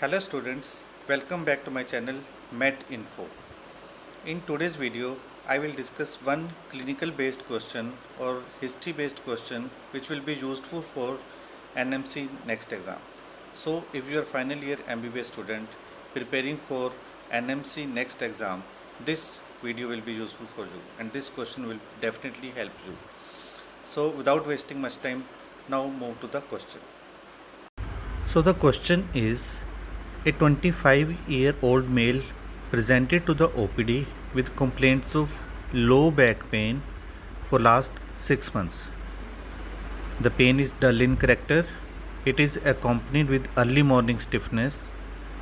Hello students, welcome back to my channel Med Info. In today's video, I will discuss one clinical based question or history based question which will be useful for NMC NExT exam. So if you are final year MBBS student preparing for NMC NExT exam, this video will be useful for you and this question will definitely help you. So without wasting much time, now move to the question. So the question is, a 25-year-old male presented to the OPD with complaints of low back pain for last 6 months. The pain is dull in character. It is accompanied with early morning stiffness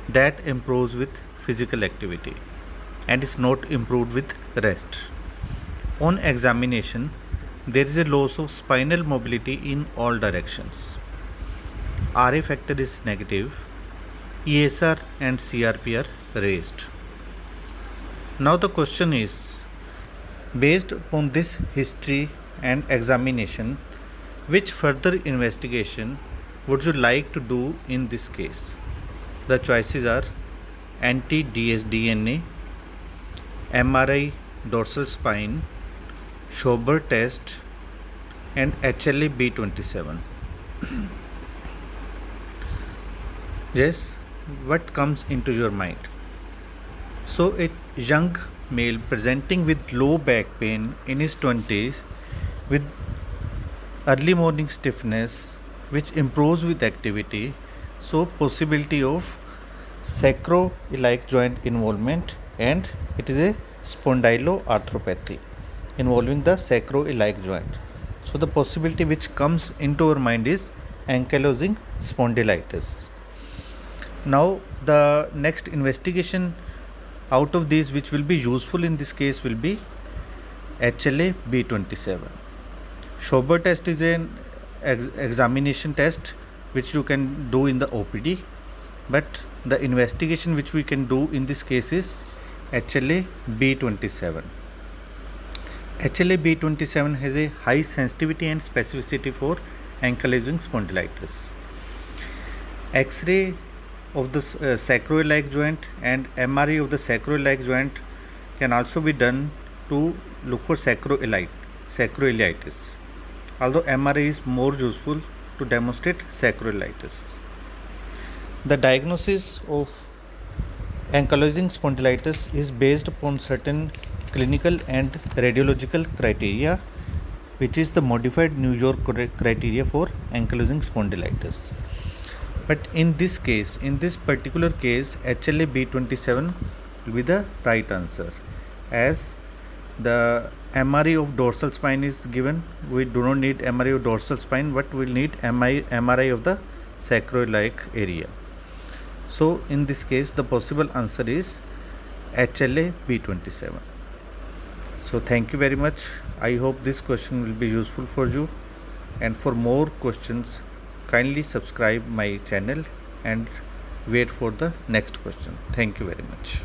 that improves with physical activity and is not improved with rest. On examination, there is a loss of spinal mobility in all directions. RA factor is negative. ESR and CRP are raised. Now the question is, based upon this history and examination, which further investigation would you like to do in this case? The choices are anti-dsDNA, MRI dorsal spine, Schober test and HLA-B27. Yes, what comes into your mind? So a young male presenting with low back pain in his 20s with early morning stiffness which improves with activity, so possibility of sacroiliac joint involvement, and it is a spondyloarthropathy involving the sacroiliac joint. So the possibility which comes into our mind is ankylosing spondylitis. Now the next investigation out of these which will be useful in this case will be HLA-B27. Schober test is an examination test which you can do in the OPD, but the investigation which we can do in this case is HLA-B27. HLA-B27 has a high sensitivity and specificity for ankylosing spondylitis. X-ray of the sacroiliac joint and MRI of the sacroiliac joint can also be done to look for sacroiliitis, although MRI is more useful to demonstrate sacroiliitis. The diagnosis of ankylosing spondylitis is based upon certain clinical and radiological criteria, which is the modified New York criteria for ankylosing spondylitis. But in this case, in this particular case, HLA-B27 will be the right answer, as the MRI of dorsal spine is given. We do not need MRI of dorsal spine, but we will need MRI of the sacroiliac area. So in this case, the possible answer is HLA-B27. So thank you very much. I hope this question will be useful for you, and for more questions, kindly subscribe my channel and wait for the next question. Thank you very much.